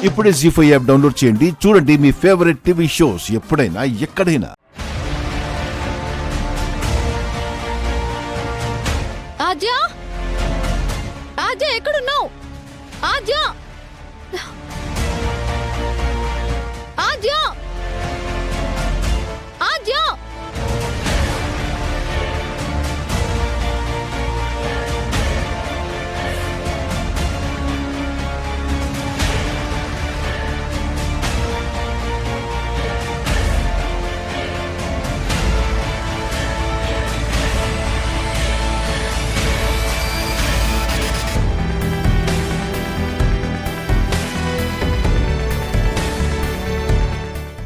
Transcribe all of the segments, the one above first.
ఇప్పుడే జీ5 app download చేయండి. చూడండి మీ ఫేవరెట్ టీవీ షోస్ ఎప్పుడైనా ఎక్కడైనా. ఆద్య, ఆద్య ఎక్కడున్నావు? ఆద్య, ఆద్య, ఆద్య.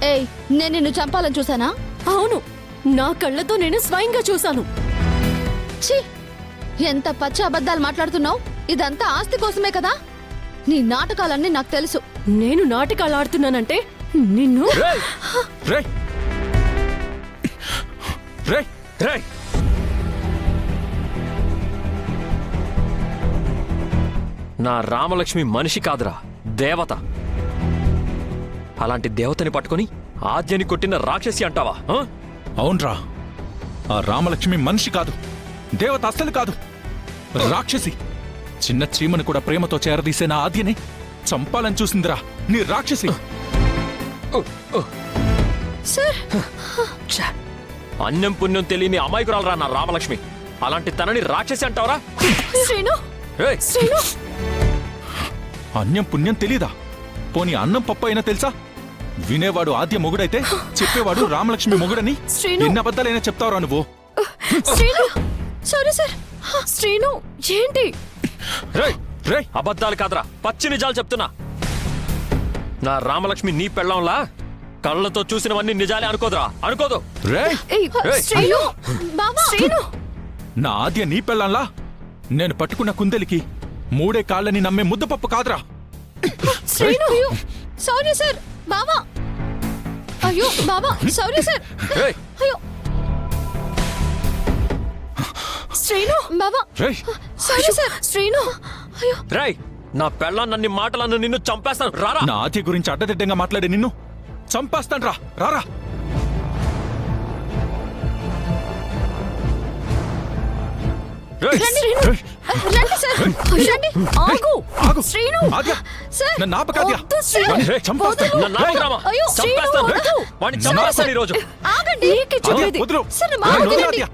ఏయ్, నేను నిన్ను చంపాలని చూసానా? అవును, నా కళ్ళతో నేను స్వయంగా చూశాను. ఛీ, ఎంత పచ్చి అబద్ధాలు మాట్లాడుతున్నావు. ఇదంతా ఆస్తి కోసమే కదా? నీ నాటకాలన్నీ నాకు తెలుసు. నేను నాటకాలు ఆడుతున్నానంటే నిన్ను నా రామలక్ష్మి మనిషి కాదురా, దేవత. అలాంటి దేవతని పట్టుకొని ఆద్యని కొట్టిన రాక్షసి అంటావా? అవునరా, ఆ రామలక్ష్మి మనిషి కాదు, దేవత అస్సలు కాదు, రాక్షసి. చిన్న చీమను కూడా ప్రేమతో చేరదీసే నా ఆద్యని చంపాలని చూసిందిరా నీ రాక్షసి. అన్నం పుణ్యం తెలియని అమాయకురాలరా నా రామలక్ష్మి. అలాంటి తనని రాక్షసి అంటావరా? శ్రీను, ఏయ్! శ్రీను, అన్యం పుణ్యం తెలీదా? పోనీ అన్నం పప్పు అయినా తెలుసా? వినేవాడు ఆద్య మొగుడైతే చెప్పేవాడు రామలక్ష్మి మొగుడని శ్రీను. ఎన్ని అబద్ధాలైనా చెప్తావురా నువ్వు? Srinu, sorry sir. శ్రీను, ఏంటి? రేయ్, రేయ్, అబద్ధాలు కాదురా, పచ్చి నిజాలు చెప్తున్నా. నా రామలక్ష్మి నీ పెళ్ళంలా కళ్ళతో చూసినవన్నీ నిజాలే అనుకోదురా, అనుకోదు. రేయ్, ఏయ్, శ్రీను, బావా, శ్రీను. నా ఆద్య నీ పెళ్ళంలా నేను పట్టుకున్న కుందెలికి 3 కాళ్ళని నమ్మే ముద్దపప్పు కాదురా. Srinu, sorry sir. బావా, అయ్యో బావా, సారీ సార్. రేయ్, అయ్యో శ్రీను, బావా, రేయ్, సారీ సార్. శ్రీను, అయ్యో రేయ్, నా పెళ్ళాన్ని మాటలను నిన్ను చంపేస్తాను, రారా. నా ఆద్య గురించి అడ్డదిడ్డంగా మాట్లాడే నిన్ను చంపేస్తాన్రా, రారా. రేయ్, శ్రీను, రేయ్, రండి సార్, రండి. ఆగు. ఆగు. శ్రీను, ఆద్య, సార్, నన్ను ఆపకాద్య. వద్దు, శ్రీను. వాణ్ణి చంపేస్తాను. నన్ను ఆపకురామా. అయ్యో, చంపేస్తాను. శ్రీను, వద్దు. వాడిని చంపేస్తాను ఈరోజు. ఆగండి. నీకే ఆద్య, చెప్పేది. వదిలు. సార్, మా నన్ను ఆగండి. వదిలు, ఆద్య.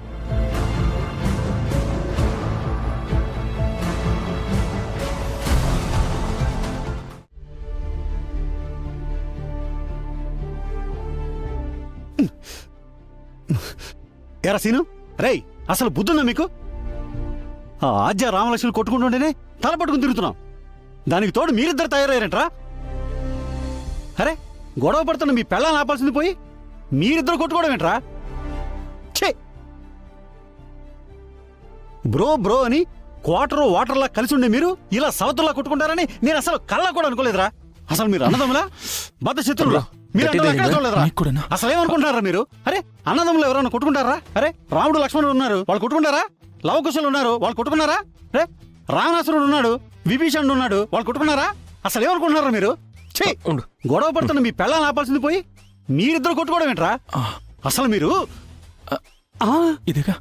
ఎరా సీను, రేయ్, అసలు బుద్ధుందా మీకు? ఆ ఆద్య రామలక్ష్మి కొట్టుకుంటుంటేనే తల పట్టుకుని తిరుగుతున్నాం. దానికి తోడు మీరిద్దరు తయారయ్యారంట్రా. అరే, గొడవ పడుతున్న మీ పెళ్ళాన్ని ఆపాల్సింది పోయి మీరిద్దరు కొట్టుకోవడం ఏంట్రా? ఛే! బ్రో బ్రో అని క్వార్టర్ వాటర్లా కలిసి ఉండే మీరు ఇలా సవతుల్లా కొట్టుకుంటారని నేను అసలు కళ్ళ కూడా అనుకోలేదురా. అసలు మీరు అన్నదమ్ములా బద్ద శత్రువులా? మీరు అన్నదమ్ములా ఎక్కడ చూడలేదురా? నీకు కూడానా? అసలు ఏమనుకుంటున్నారా మీరు? అరే, అన్నదమ్ములు ఎవరైనా కొట్టుకుంటారా? అరే, రాముడు లక్ష్మణుడు ఉన్నారు, వాళ్ళు కొట్టుకుంటారా? లవకుశులు ఉన్నారు, వాళ్ళు కొట్టుకున్నారా? రే, రావణాసురుడు ఉన్నాడు, విభీషణుడు ఉన్నాడు, వాళ్ళు కొట్టుకున్నారా? అసలు ఏమనుకుంటున్నారా మీరు? ఛీ! ఉండు. గొడవ పడుతున్న మీ పెళ్ళాన్ని ఆపాల్సింది పోయి మీరిద్దరు కొట్టుకోవడం ఏంట్రా? అసలు మీరు ఆ, ఇదిగా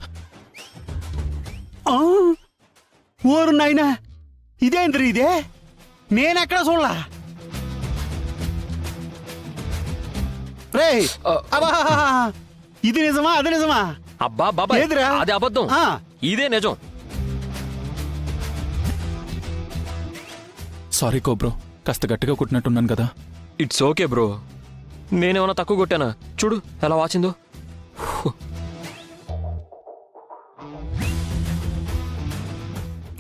ఆ, ఓరు నాయనా, ఇదేంద్రీ ఇదే? నేనెక్కడ చూడలా. రే, అబ్బా, ఇది నిజమా అది నిజమా? అబ్బా బాబా, ఏదిరా? అది అబద్ధం, ఆ. ఇదే నిజం. సారీ కోబ్రో, కాస్త గట్టిగా కొట్టినట్టున్నాను కదా. It's okay bro. నేనేమన్నా తక్కువ కొట్టానా? చూడు ఎలా వాచిందో.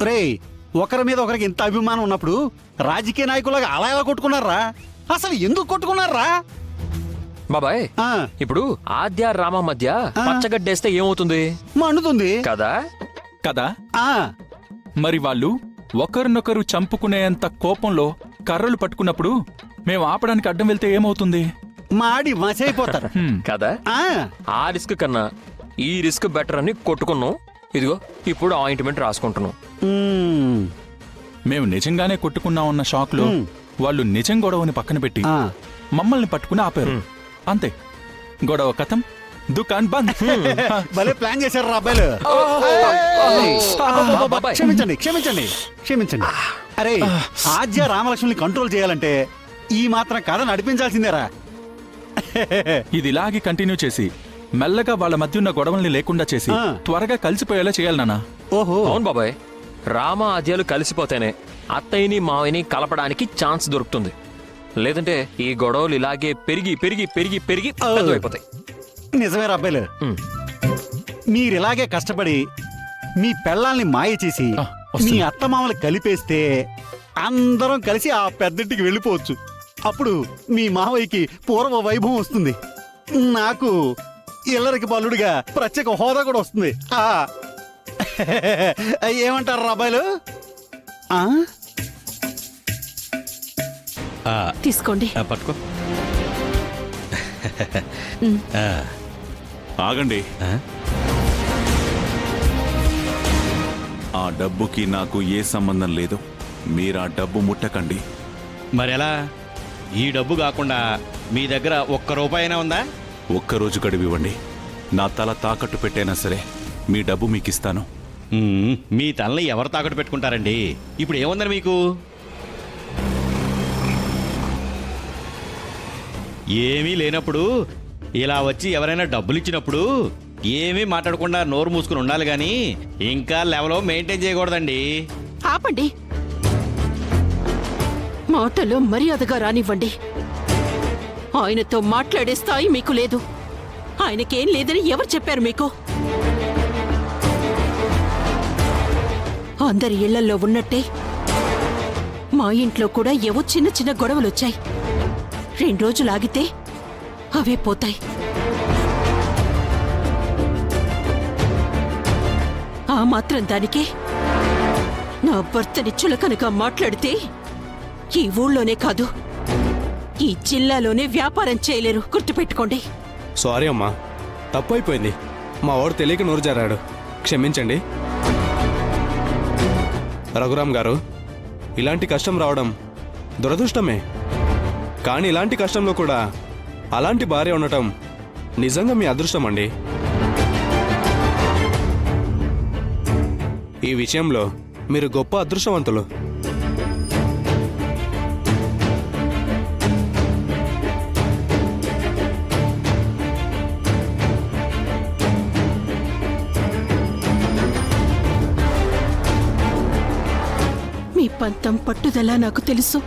రే, ఒకరి మీద ఒకరికి ఇంత అభిమానం ఉన్నప్పుడు రాజకీయ నాయకులాగా అలా ఎలా కొట్టుకున్నారా? అసలు ఎందుకు కొట్టుకున్నారా? బాబాయ్, ఆ, ఇప్పుడు ఆద్య రామ మధ్య పచ్చగడ్డేస్తే ఏమవుతుంది మండుతుంది కదా? కదా, ఆ, మరి వాళ్ళు ఒకరినొకరు చంపుకునేంత కోపంలో కర్రలు పట్టుకున్నప్పుడు మేము ఆపడానికి అడ్డం వెళ్తే ఏమవుతుంది? మాడి మసైపోతారు కదా? ఆ, ఆ రిస్క్ కన్నా ఈ రిస్క్ బెటర్ అని కొట్టుకున్నాం. ఇదిగో ఇప్పుడు ఆయింట్మెంట్ రాసుకుంటున్నాం. మ్మ్. మేము నిజంగానే కొట్టుకున్నామన్న షాక్లో వాళ్ళు నిజం గొడవని పక్కన పెట్టి ఆ, మమ్మల్ని పట్టుకుని ఆపారు అంతే. గొడవ కథం, దుకాన్ బంద్. భలే ప్లాన్ చేశారు రా అబ్బాయిలు. బాబాయ్. క్షమించండి క్షమించండి క్షమించండి. అరే ఆద్య రామలక్ష్మిని కంట్రోల్ చేయాలంటే ఈ మాత్రం కథ నడిపించాల్సిందేరా. ఇది ఇలాగే కంటిన్యూ చేసి మెల్లగా వాళ్ళ మధ్య ఉన్న గొడవల్ని లేకుండా చేసి ఆ. త్వరగా కలిసిపోయేలా చేయాలి నాన్న. ఓహో అవును బాబాయ్, రామ ఆద్యాలు కలిసిపోతేనే అత్తయ్యని మావయ్యని కలపడానికి ఛాన్స్ దొరుకుతుంది. లేదంటే ఈ గొడవలు ఇలాగే పెరిగి పెరిగి పెరిగి పెరిగి పెద్దవైపోతాయి. నిజమేరా అబ్బాయిలు. ఉమ్. మీరు ఇలాగే కష్టపడి మీ పెళ్ళాల్ని మాయ చేసి ఆ, వస్తున్నా. మీ అత్తమామలు కలిపేస్తే అందరం కలిసి ఆ పెద్దింటికి వెళ్ళిపోవచ్చు. అప్పుడు మీ మావయ్యకి పూర్వ వైభవం వస్తుంది, నాకు ఇల్లరికి బల్లుడిగా ప్రత్యేక హోదా కూడా వస్తుంది. ఏమంటారు అబ్బాయిలు? ఆ? తీసుకోండి. పట్టుకో. ఆగండి. ఆ డబ్బుకి నాకు ఏ సంబంధం లేదు. మీరు ఆ డబ్బు ముట్టకండి. మరెలా? ఈ డబ్బు కాకుండా మీ దగ్గర ఒక్క రూపాయినా ఉందా? ఒక్కరోజు గడువివ్వండి. నా తల తాకట్టు పెట్టైనా సరే మీ డబ్బు మీకిస్తాను. మీ తలని ఎవరు తాకట్టు పెట్టుకుంటారండి? ఇప్పుడు ఏముందని మీకు? ఏమీ లేనప్పుడు ఇలా వచ్చి ఎవరైనా డబ్బులు ఇచ్చినప్పుడు ఏమీ మాట్లాడకుండా నోరు మూసుకుని ఉండాలి గాని ఇంకా లెవెల్ మెయింటైన్ చేయకూడదండి. ఆపండి. మాటలో మర్యాదగా రానివ్వండి. ఆయనతో మాట్లాడే స్థాయి మీకు లేదు. ఆయనకేం లేదని ఎవరు చెప్పారు మీకు? అందరి ఇళ్లల్లో ఉన్నట్టే మా ఇంట్లో కూడా ఏవో చిన్న చిన్న గొడవలొచ్చాయి. 2 రోజులు ఆగితే అవే పోతాయి. ఆ మాత్రం దానికే నా భర్తని చులకనగా మాట్లాడితే ఈ ఊళ్ళోనే కాదు, ఈ జిల్లాలోనే వ్యాపారం చేయలేరు. గుర్తుపెట్టుకోండి. సారీ అమ్మా, తప్పు అయిపోయింది. మా వాడు తెలియక నోరు జారాడు, క్షమించండి. రఘురామ్ గారు, ఇలాంటి కష్టం రావడం దురదృష్టమే. కానీ ఇలాంటి కష్టంలో కూడా అలాంటి భార్య ఉండటం నిజంగా మీ అదృష్టం అండి. ఈ విషయంలో మీరు గొప్ప అదృష్టవంతులు. మీ పంతం పట్టుదల నాకు తెలుసు.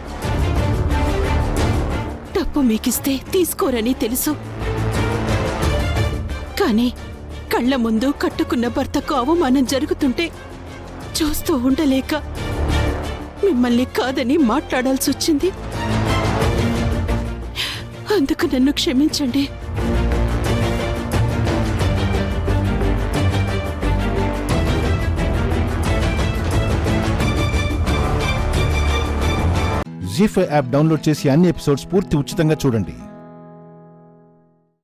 డబ్బు మీకిస్తే తీసుకోరని తెలుసు. కానీ కళ్ళ ముందు కట్టుకున్న భర్తకు అవమానం జరుగుతుంటే చూస్తూ ఉండలేక మిమ్మల్ని కాదని మాట్లాడాల్సి వచ్చింది. అందుకు నన్ను క్షమించండి. జీ5 యాప్ డౌన్లోడ్ చేసి అన్ని ఎపిసోడ్స్ పూర్తి ఉచితంగా చూడండి.